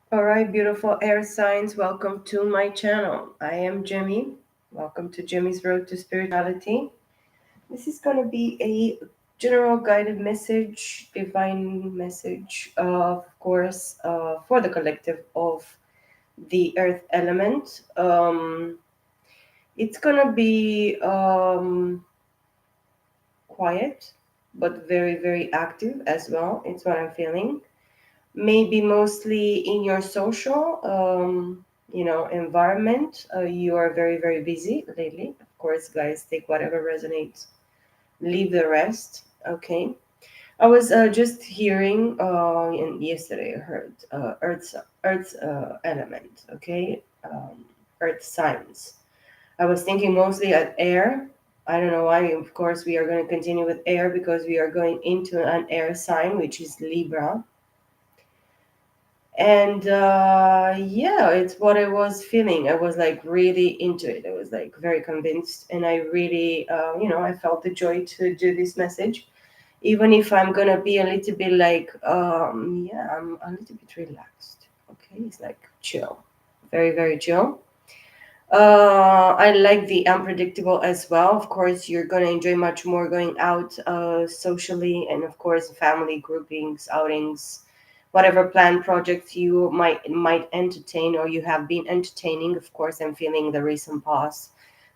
All right, beautiful air signs, welcome to my channel. I am Jimmy. Welcome to Jimmy's Road to Spirituality. This is going to be a general guided message, divine message, of course, for the collective of the earth element. It's going to be quiet, but very, very active as well. It's what I'm feeling. Maybe mostly in your social environment. You are very, very busy lately. Of course, guys, take whatever resonates, leave the rest. Okay. I was just hearing and yesterday I heard earth's element. Okay. Earth signs. I was thinking mostly at air. I don't know why. Of course, we are going to continue with air because we are going into an air sign, which is Libra. And yeah, it's what I was feeling. I was like really into it. I was like very convinced, and I really I felt the joy to do this message, even if I'm gonna be a little bit like yeah, I'm a little bit relaxed. Okay, it's like chill, very, very chill. I like the unpredictable as well. Of course, you're gonna enjoy much more going out socially, and of course, family groupings, outings, whatever planned projects you might entertain or you have been entertaining. Of course, I'm feeling the recent past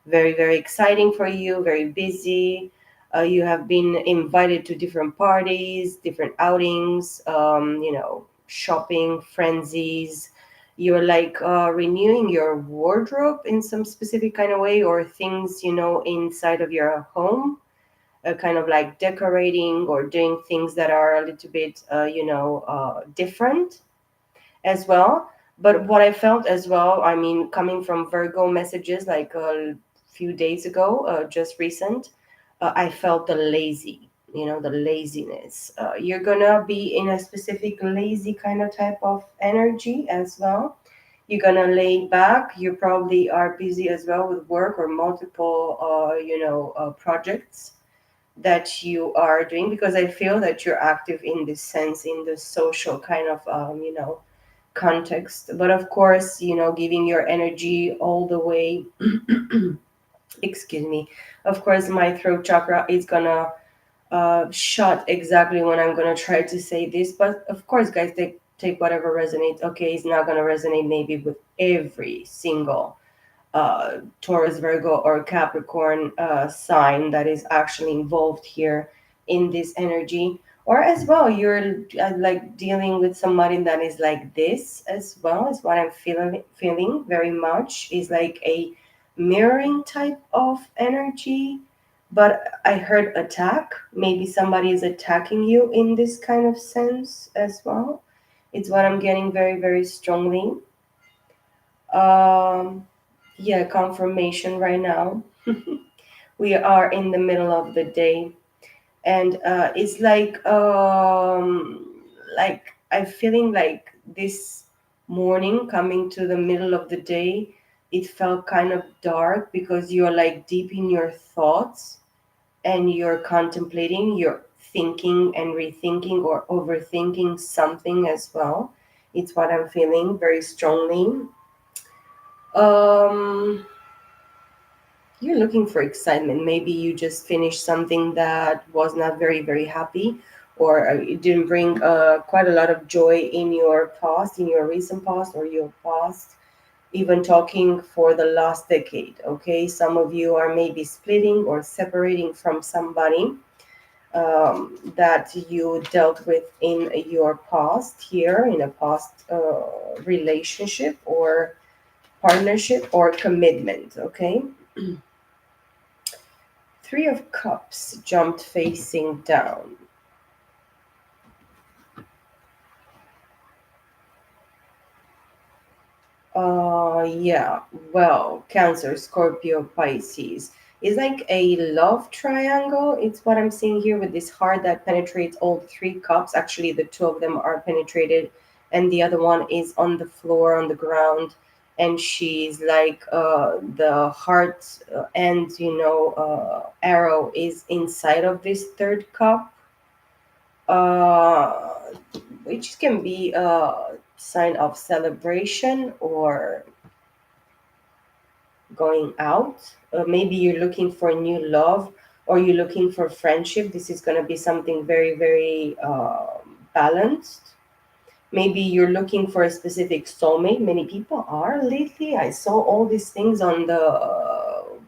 very, very exciting for you. Very busy. You have been invited to different parties, different outings. Shopping frenzies. You're like renewing your wardrobe in some specific kind of way, or things inside of your home, kind of like decorating or doing things that are a little bit different as well. But what I felt as well, I mean, coming from Virgo messages like a few days ago, just recent, I felt the lazy, the laziness. You're gonna be in a specific lazy kind of type of energy as well. You're gonna lay back. You probably are busy as well with work or multiple, projects that you are doing, because I feel that you're active in this sense, in the social kind of, context. But of course, giving your energy all the way, excuse me, of course, my throat chakra is gonna shut exactly when I'm gonna try to say this. But of course, guys, take whatever resonates. Okay, it's not gonna resonate maybe with every single Taurus, Virgo, or Capricorn sign that is actually involved here in this energy. Or as well, you're like dealing with somebody that is like this as well. Is what I'm feeling very much. Is like a mirroring type of energy. But I heard attack. Maybe somebody is attacking you in this kind of sense as well. It's what I'm getting very, very strongly. Um, yeah, confirmation right now. We are in the middle of the day, and it's like I'm feeling like this morning coming to the middle of the day. It felt kind of dark because you're like deep in your thoughts and you're contemplating, you're thinking and rethinking or overthinking something as well. It's what I'm feeling very strongly. Um, You're looking for excitement. Maybe you just finished something that was not very, very happy, or it didn't bring quite a lot of joy in your past, in your recent past, or your past, even talking for the last decade. Okay, some of you are maybe splitting or separating from somebody that you dealt with in your past here, in a past relationship or partnership or commitment. Okay. Three of Cups jumped facing down. Yeah. Well, Cancer, Scorpio, Pisces. It's like a love triangle. It's what I'm seeing here with this heart that penetrates all three cups. Actually, the two of them are penetrated, and the other one is on the floor, on the ground. And she's like the heart and arrow is inside of this third cup, uh, which can be sign of celebration or going out. Maybe you're looking for new love or you're looking for friendship. This is going to be something very, very balanced. Maybe you're looking for a specific soulmate. Many people are lately. I saw all these things on the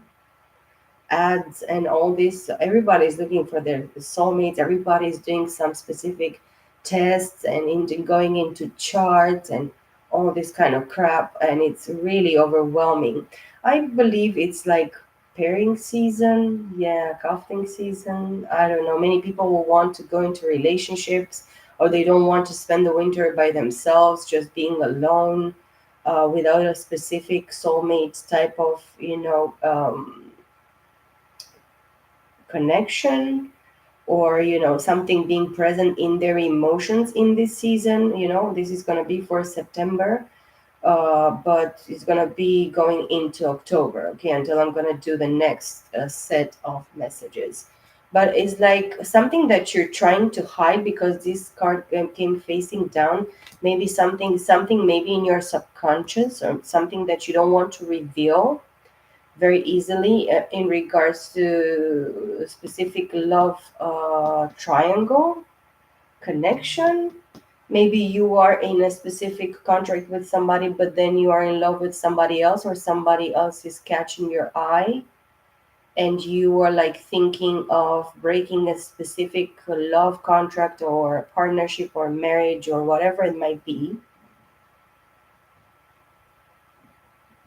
ads and all this. Everybody's looking for their soulmates. Everybody's doing some specific tests and going into charts and all this kind of crap, and it's really overwhelming. I believe it's like pairing season, yeah, crafting season. I don't know. Many people will want to go into relationships, or they don't want to spend the winter by themselves, just being alone. Without a specific soulmate type of, connection, or something being present in their emotions in this season. This is going to be for September, but it's going to be going into October, okay, until I'm going to do the next set of messages. But it's like something that you're trying to hide because this card came facing down. Maybe something maybe in your subconscious, or something that you don't want to reveal very easily, in regards to specific love triangle connection. Maybe you are in a specific contract with somebody, but then you are in love with somebody else, or somebody else is catching your eye, and you are like thinking of breaking a specific love contract or partnership or marriage or whatever it might be,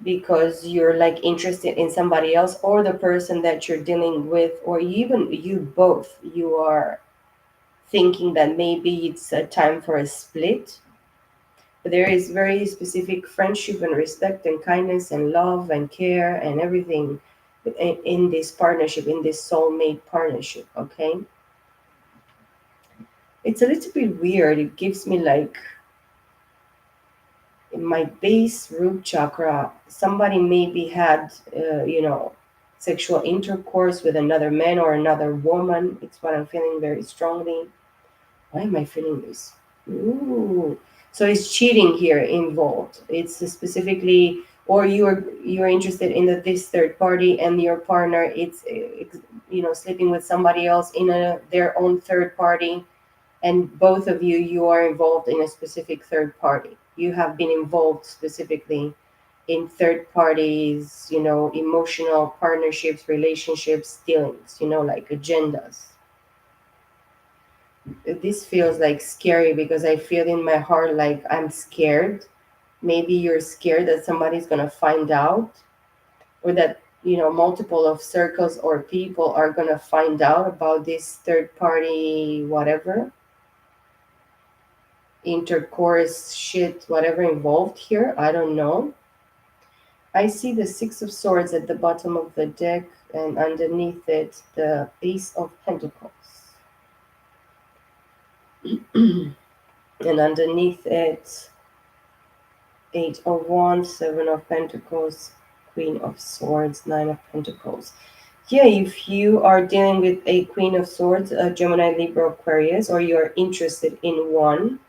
because you're like interested in somebody else, or the person that you're dealing with, or even you both, you are thinking that maybe it's a time for a split. But there is very specific friendship and respect and kindness and love and care and everything in this partnership, in this soulmate partnership, okay. It's a little bit weird. It gives me like, in my base root chakra, somebody maybe had, sexual intercourse with another man or another woman. It's what I'm feeling very strongly. Why am I feeling this? Ooh. So it's cheating here involved. It's specifically, or you're interested in this third party, and your partner, sleeping with somebody else in their own third party, and both of you are involved in a specific third party. You have been involved specifically in third parties, emotional partnerships, relationships, dealings, like agendas. This feels like scary because I feel in my heart like I'm scared. Maybe you're scared that somebody's going to find out, or that, multiple of circles or people are going to find out about this third party, whatever, intercourse shit, whatever involved here. I don't know. I see the Six of Swords at the bottom of the deck, and underneath it, the Ace of Pentacles. And underneath it, Eight of Wands, Seven of Pentacles, Queen of Swords, Nine of Pentacles. Yeah, if you are dealing with a Queen of Swords, a Gemini, Libra, Aquarius, or you're interested in one,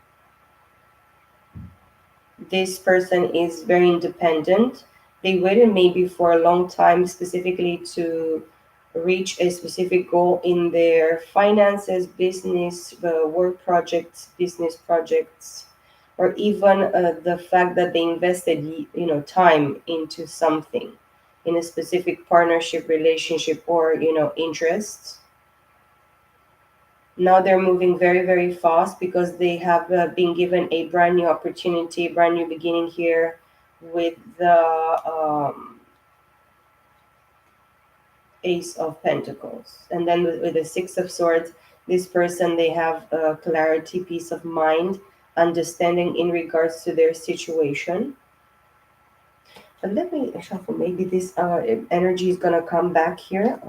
this person is very independent. They waited maybe for a long time specifically to reach a specific goal in their finances, business, work projects, business projects, or even the fact that they invested, time into something, in a specific partnership, relationship, or interests. Now they're moving very, very fast because they have been given a brand new opportunity, brand new beginning here with the Ace of Pentacles. And then with the Six of Swords, this person, they have clarity, peace of mind, understanding in regards to their situation. But let me shuffle. Maybe this energy is going to come back here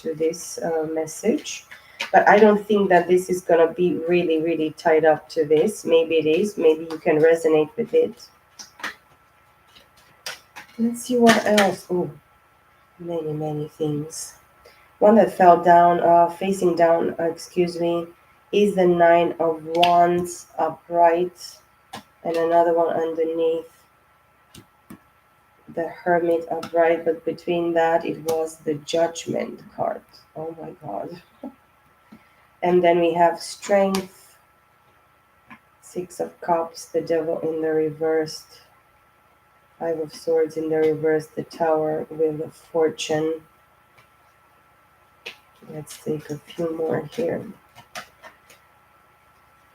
to this message. But I don't think that this is going to be really, really tied up to this. Maybe it is. Maybe you can resonate with it. Let's see what else. Oh, many, many things. One that fell down, facing down, excuse me, is the Nine of Wands upright. and another one underneath the Hermit upright, but between that it was the Judgment card. Oh my god. And then we have Strength, Six of Cups, the Devil in the reversed, Five of Swords in the reverse, the Tower, Wheel of Fortune. Let's take a few more here.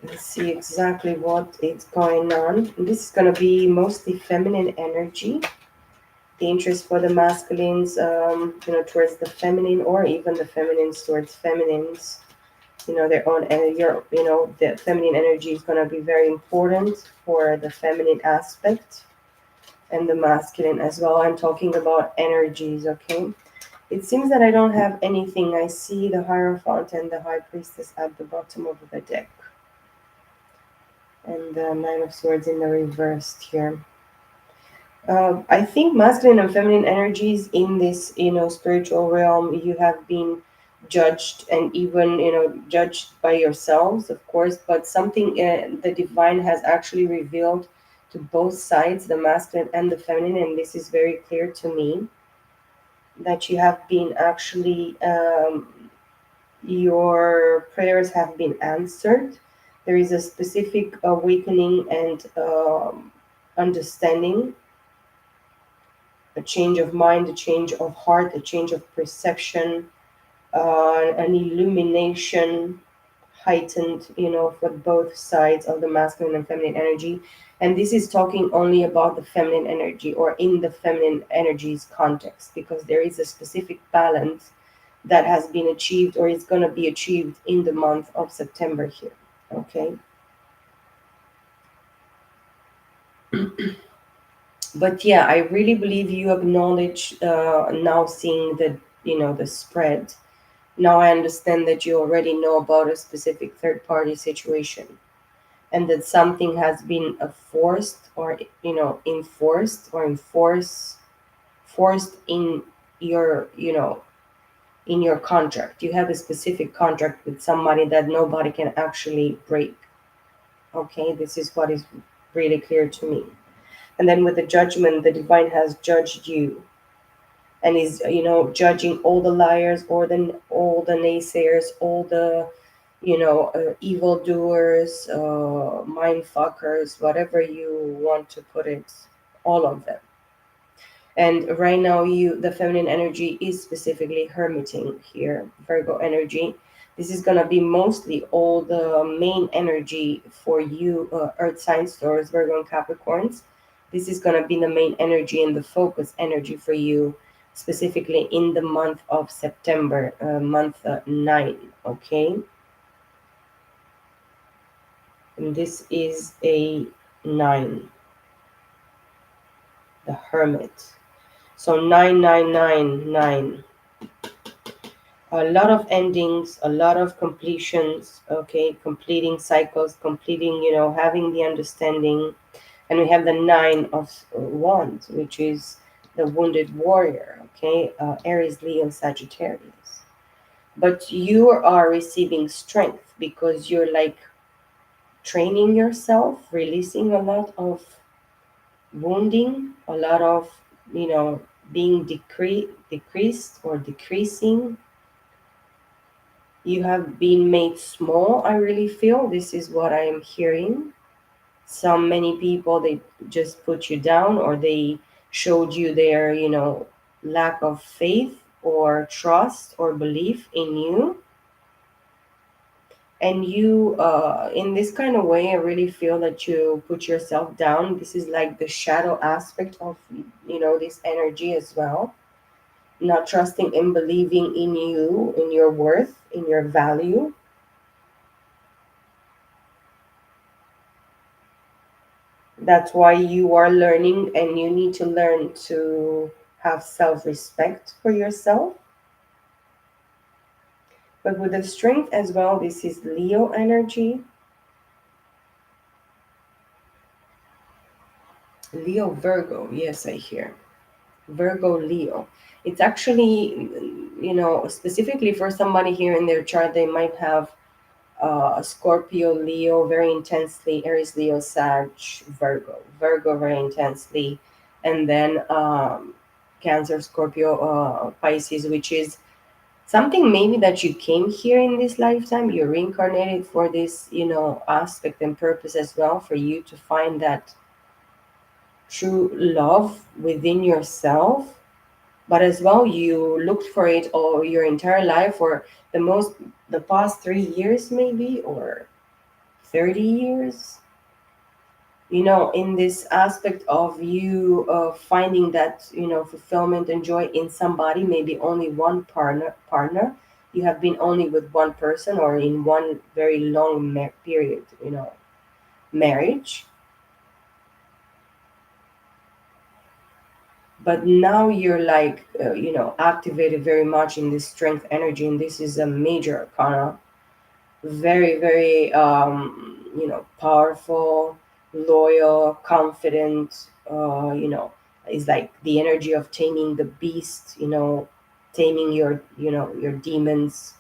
Let's see exactly what is going on. This is going to be mostly feminine energy. The interest for the masculines, towards the feminine, or even the feminines towards feminines. Their own, the feminine energy is going to be very important for the feminine aspect, and the masculine as well. I'm talking about energies, okay? It seems that I don't have anything. I see the Hierophant and the High Priestess at the bottom of the deck. And the Nine of Swords in the reversed here. I think masculine and feminine energies in this, spiritual realm, you have been judged, and even, judged by yourselves, of course, but something the divine has actually revealed to both sides, the masculine and the feminine, and this is very clear to me, that you have been actually, your prayers have been answered. There is a specific awakening and understanding, a change of mind, a change of heart, a change of perception, an illumination, heightened, for both sides of the masculine and feminine energy. And this is talking only about the feminine energy, or in the feminine energies context, because there is a specific balance that has been achieved, or is going to be achieved in the month of September here. Okay. But yeah, I really believe you acknowledge, now seeing the, the spread. Now I understand that you already know about a specific third party situation, and that something has been forced, or, enforced, or forced in your, in your contract. You have a specific contract with somebody that nobody can actually break. Okay, this is what is really clear to me. And then with the Judgment, the divine has judged you, and is, judging all the liars, or all the naysayers, all the, evildoers, mind fuckers, whatever you want to put it, all of them. And right now, the feminine energy is specifically hermiting here, Virgo energy. This is going to be mostly all the main energy for you, earth signs, Taurus, Virgo, and Capricorns. This is going to be the main energy and the focus energy for you, specifically in the month of September, month 9. Okay. And this is a 9, the Hermit. So 9999. A lot of endings, a lot of completions, okay, completing cycles, completing, having the understanding. And we have the Nine of Wands, which is the wounded warrior, okay, Aries, Leo, Sagittarius. But you are receiving strength, because you're like training yourself, releasing a lot of wounding, a lot of, being decreased or decreasing. You have been made small, I really feel. This is what I am hearing. Many people, they just put you down, or they showed you their, lack of faith, or trust, or belief in you. And you, in this kind of way, I really feel that you put yourself down. This is like the shadow aspect of, this energy as well. Not trusting and believing in you, in your worth, in your value. That's why you are learning, and you need to learn to have self-respect for yourself. But with the strength as well, this is Leo energy. Leo Virgo, yes, I hear. Virgo Leo. It's actually, specifically for somebody here in their chart, they might have Scorpio, Leo very intensely, Aries, Leo, Sag, Virgo very intensely, and then Cancer, Scorpio, Pisces, which is something maybe that you came here in this lifetime, you reincarnated for this, aspect and purpose as well, for you to find that true love within yourself. But as well, you looked for it all your entire life, or the past 3 years maybe, or 30 years, in this aspect of you finding that, fulfillment and joy in somebody, maybe only one partner. You have been only with one person, or in one very long period, marriage. But now you're like, activated very much in this strength energy, and this is a major arcana. Very, very, powerful, loyal, confident, is like the energy of taming the beast, taming your demons,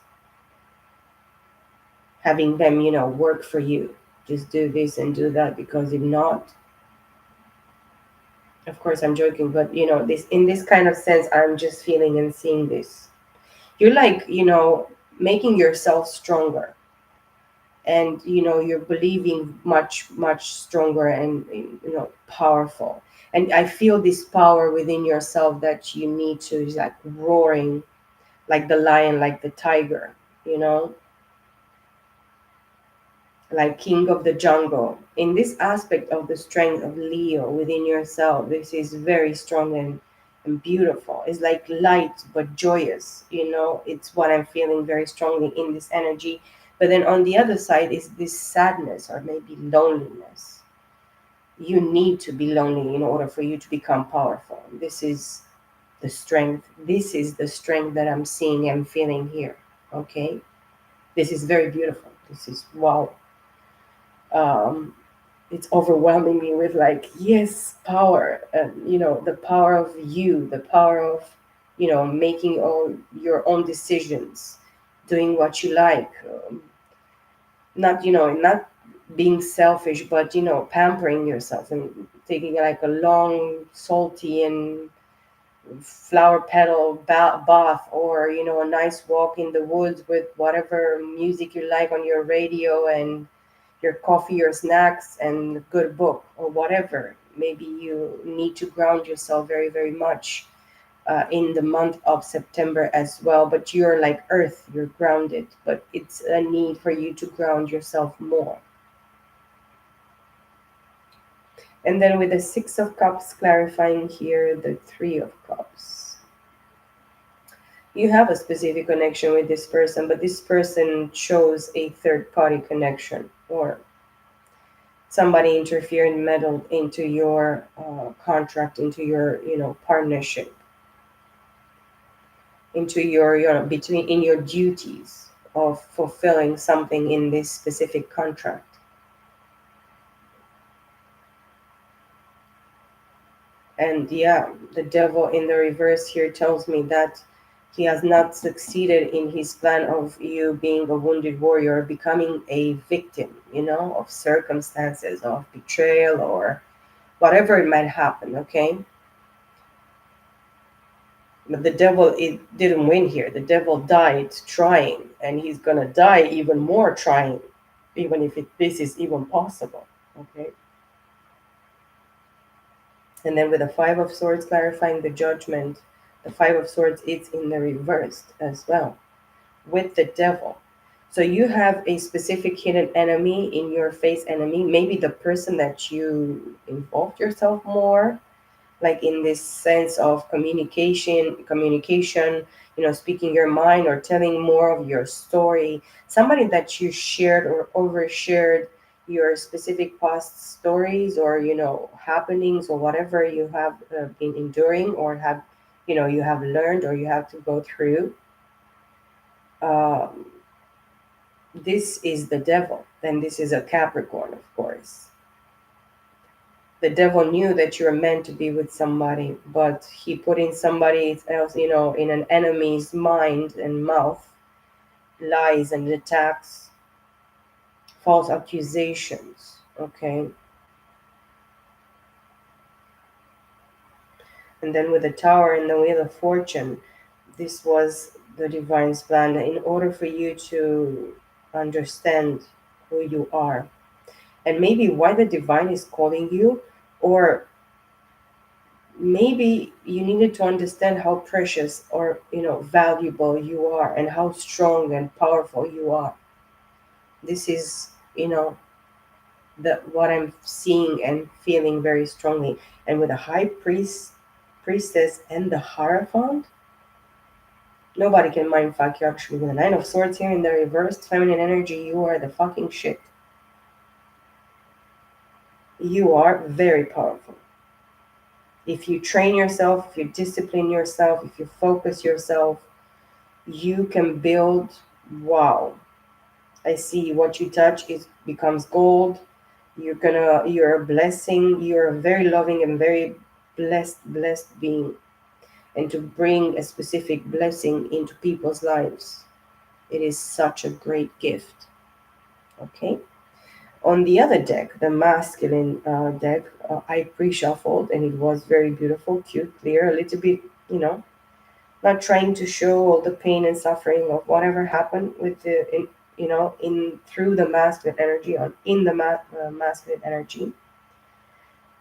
having them, work for you. Just do this and do that, because if not, of course I'm joking, but this, in this kind of sense, I'm just feeling and seeing this. You're like, making yourself stronger, and you're believing much, much stronger, and powerful. And I feel this power within yourself that you need to, is like roaring like the lion, like the tiger, you know like king of the jungle. In this aspect of the strength of Leo within yourself, this is very strong and beautiful. It's like light but joyous. It's what I'm feeling very strongly in this energy. But then on the other side is this sadness, or maybe loneliness. You need to be lonely in order for you to become powerful. This is the strength. This is the strength that I'm seeing and feeling here. Okay? This is very beautiful. This is wow. um, it's overwhelming me with like, yes, power, and the power of you, the power of making all your own decisions, doing what you like, not being selfish, but pampering yourself and taking like a long salty and flower petal bath, or a nice walk in the woods with whatever music you like on your radio, and your coffee, your snacks, and a good book, or whatever. Maybe you need to ground yourself very, very much in the month of September as well. But you're like earth, you're grounded, but it's a need for you to ground yourself more. And then with the Six of Cups clarifying here the Three of Cups. You have a specific connection with this person, but this person chose a third party connection, or somebody interfered and meddled into your contract, into your partnership, into your between in your duties of fulfilling something in this specific contract. And yeah, the devil in the reverse here tells me that he has not succeeded in his plan of you being a wounded warrior, becoming a victim, of circumstances, of betrayal, or whatever it might happen. Okay. But the devil, it didn't win here. The devil died trying, and he's gonna die even more trying, even if this is even possible. Okay. And then with the Five of Swords clarifying the Judgment, the Five of Swords it's in the reversed as well with the devil. So you have a specific hidden enemy, in your face enemy, maybe the person that you involved yourself more, like in this sense of communication, speaking your mind, or telling more of your story. Somebody that you shared or overshared your specific past stories, or happenings, or whatever you have been enduring, or have you have learned, or you have to go through. um, this is the devil, and this is a Capricorn, of course. The devil knew that you're meant to be with somebody, but he put in somebody else, in an enemy's mind and mouth, lies and attacks, false accusations. Okay. And then with the Tower and the Wheel of Fortune, this was the divine's plan in order for you to understand who you are and maybe why the divine is calling you, or maybe you needed to understand how precious or valuable you are and how strong and powerful you are. This is the what I'm seeing and feeling very strongly. And with the priestess and the Hierophant, nobody can mind fuck you. Actually, with the Nine of Swords here in the reversed feminine energy, you are the fucking shit. You are very powerful. If you train yourself, if you discipline yourself, if you focus yourself, you can build. Wow. I see what you touch is becomes gold. You're a blessing. You're a very loving and very blessed being. And to bring a specific blessing into people's lives, it is such a great gift. Okay. On the other deck, the masculine deck, I pre-shuffled, and it was very beautiful, cute, clear, a little bit, not trying to show all the pain and suffering of whatever happened with in through the masculine energy on in the masculine energy.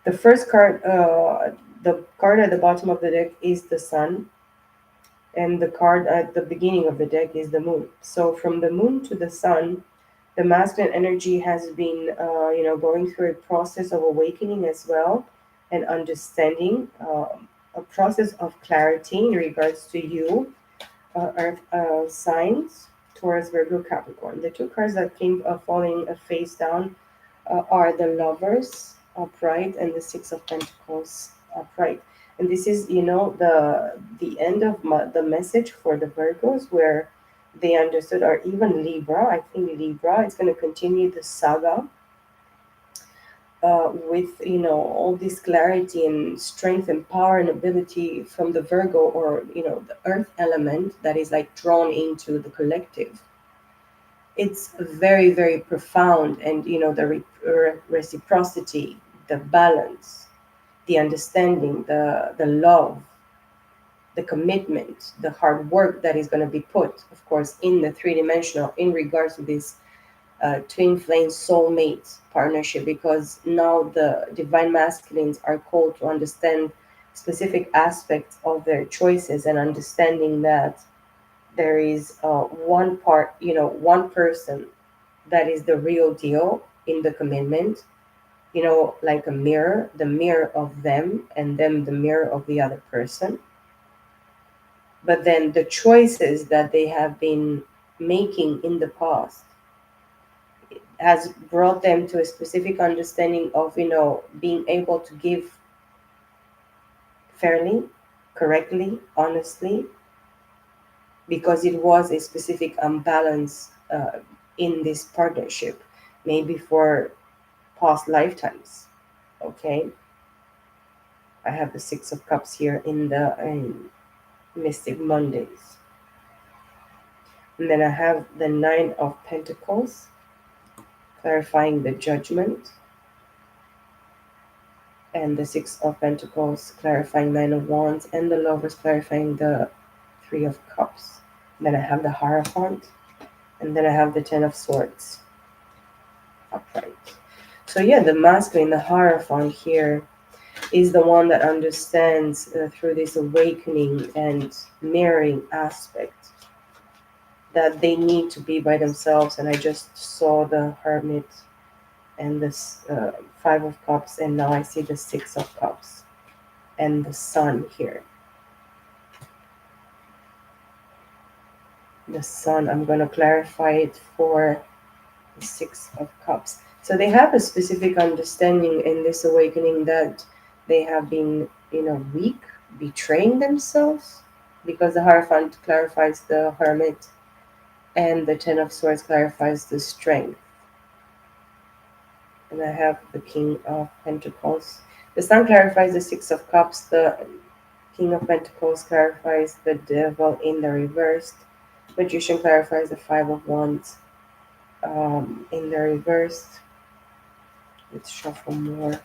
The first card, the card at the bottom of the deck is the sun, and the card at the beginning of the deck is the moon. So from the moon to the sun, the masculine energy has been, going through a process of awakening as well, and understanding, a process of clarity in regards to you, earth signs, Taurus, Virgo, Capricorn. The two cards that came falling face down are the Lovers upright and the Six of Pentacles upright. And this is, the end of the message for the Virgos, where they understood, or even Libra. I think Libra is going to continue the saga with all this clarity and strength and power and ability from the Virgo, or the earth element that is like drawn into the collective. It's very very profound, and the reciprocity, the balance, the understanding, the love, the commitment, the hard work that is going to be put, of course, in the three-dimensional in regards to this twin flame soulmate partnership, because now the divine masculines are called to understand specific aspects of their choices, and understanding that there is one part, one person that is the real deal in the commitment, like a mirror, the mirror of them, and them the mirror of the other person. But then the choices that they have been making in the past has brought them to a specific understanding of being able to give fairly, correctly, honestly, because it was a specific imbalance in this partnership, maybe for past lifetimes. Okay, I have the Six of Cups here in the Mystic Mondays, and then I have the Nine of Pentacles clarifying the Judgment, and the Six of Pentacles clarifying Nine of Wands, and the Lovers clarifying the Three of Cups. Then I have the Hierophant, and then I have the Ten of Swords upright. So yeah, the masculine, the Hierophant here, is the one that understands through this awakening and mirroring aspect that they need to be by themselves. And I just saw the Hermit and this Five of Cups, and now I see the Six of Cups and the Sun here. The Sun, I'm going to clarify it for the Six of Cups. So they have a specific understanding in this awakening that they have been, weak, betraying themselves, because the Hierophant clarifies the Hermit, and the Ten of Swords clarifies the strength. And I have the King of Pentacles. The Sun clarifies the Six of Cups. The King of Pentacles clarifies the Devil in the reversed. Magician clarifies the Five of Wands. In the reverse, let's shuffle more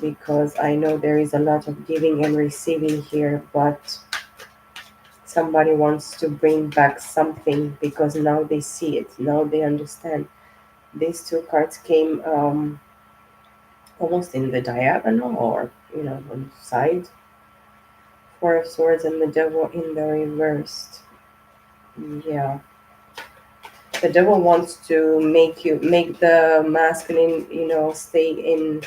because I know there is a lot of giving and receiving here, but somebody wants to bring back something because now they see it, now they understand. These two cards came almost in the diagonal or on the side. Four of Swords and the Devil in the reversed. Yeah, the devil wants to make the masculine, stay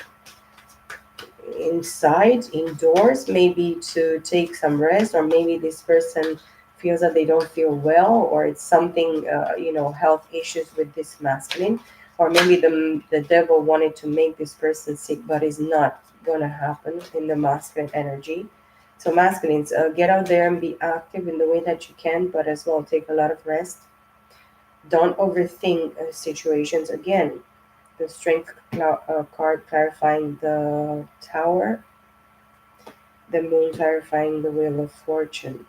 inside, indoors, maybe to take some rest, or maybe this person feels that they don't feel well, or it's something, health issues with this masculine, or maybe the devil wanted to make this person sick, but it's not gonna happen in the masculine energy. So masculines, get out there and be active in the way that you can, but as well take a lot of rest. Don't overthink situations. Again, the strength card clarifying the tower, the moon clarifying the wheel of fortune.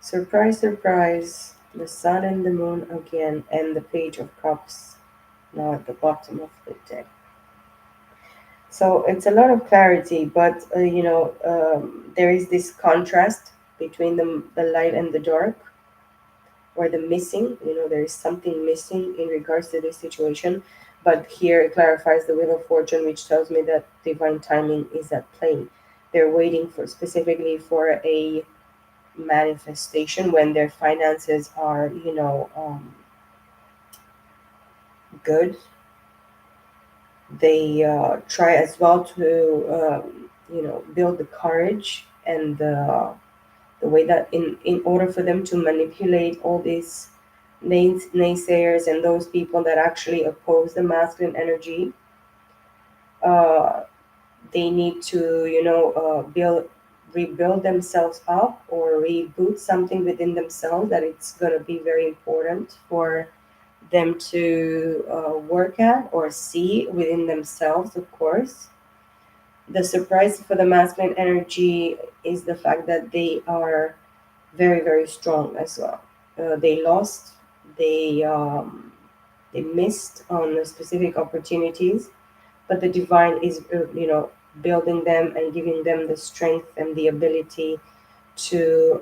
Surprise, surprise, the sun and the moon again, and the page of cups now at the bottom of the deck. So it's a lot of clarity, but there is this contrast between the light and the dark, or the missing. There is something missing in regards to this situation. But here it clarifies the wheel of fortune, which tells me that divine timing is at play. They're waiting for specifically for a manifestation when their finances are, good. They try as well to, build the courage and the way that in order for them to manipulate all these naysayers and those people that actually oppose the masculine energy, uh, they need to build rebuild themselves up or reboot something within themselves, that it's going to be very important for them to work at or see within themselves, of course. The surprise for the masculine energy is the fact that they are very, very strong as well. They lost, they they missed on specific opportunities, but the divine is, building them and giving them the strength and the ability to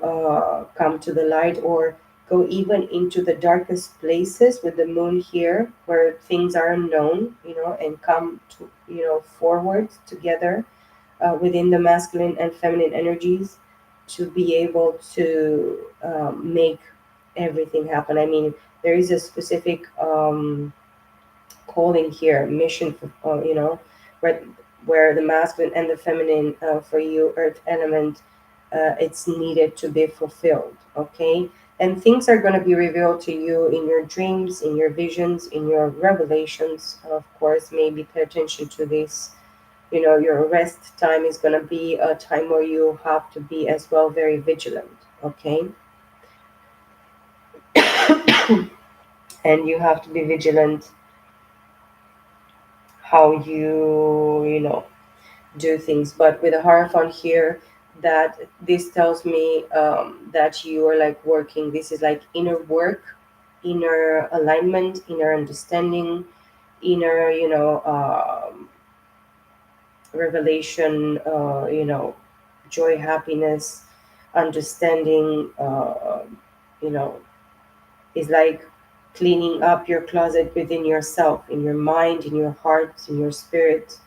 come to the light, or go even into the darkest places with the moon here where things are unknown, and come to, forward together within the masculine and feminine energies to be able to make everything happen. I mean, there is a specific calling here, mission for, where the masculine and the feminine, for you, earth element, it's needed to be fulfilled. Okay, and things are going to be revealed to you in your dreams, in your visions, in your revelations. Of course, maybe pay attention to this. Your rest time is going to be a time where you have to be as well very vigilant. Okay, and you have to be vigilant how you do things. But with a hierophant here, that this tells me that you are like working. This is like inner work, inner alignment, inner understanding, inner, revelation, joy, happiness, understanding, you know, is like cleaning up your closet within yourself, in your mind, in your heart, in your spirit,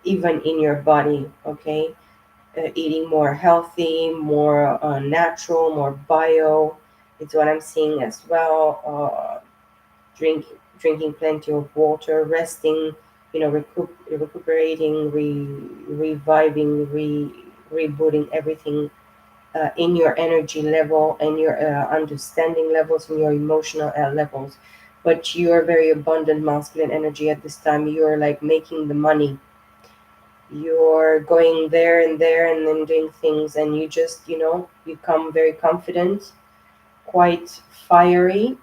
even in your body. Okay, eating more healthy, more natural, more bio. It's what I'm seeing as well. Drinking plenty of water, resting, recuperating, reviving, rebooting everything in your energy level and your understanding levels and your emotional levels. But you're very abundant masculine energy at this time. You're like making the money. You're going there and then doing things, and you just, become very confident, quite fiery.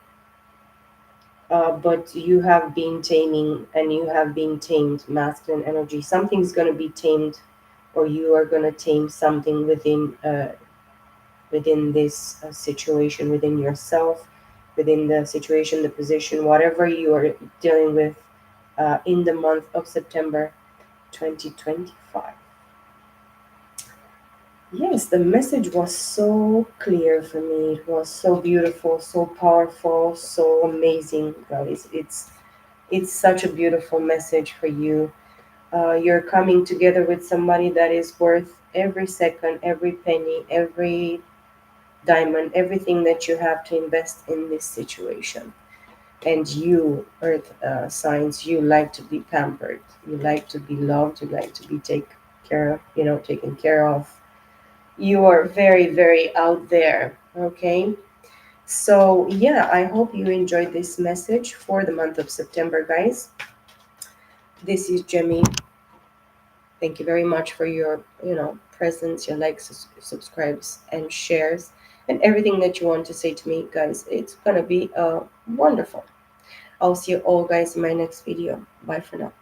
But you have been taming, and you have been tamed, masculine energy. Something's going to be tamed, or you are going to tame something within this situation, within yourself, within the situation, the position, whatever you are dealing with in the month of September 2025. Yes, the message was so clear for me. It was so beautiful, so powerful, so amazing, guys. It's such a beautiful message for you. You're coming together with somebody that is worth every second, every penny, every diamond, everything that you have to invest in this situation. And you, earth signs, you like to be pampered, you like to be loved, you like to be taken care of. You are very, very out there. Okay. So, yeah, I hope you enjoyed this message for the month of September, guys. This is Jemmy. Thank you very much for your, presence, your likes, subscribes, and shares, and everything that you want to say to me, guys. It's gonna be wonderful. I'll see you all, guys, in my next video. Bye for now.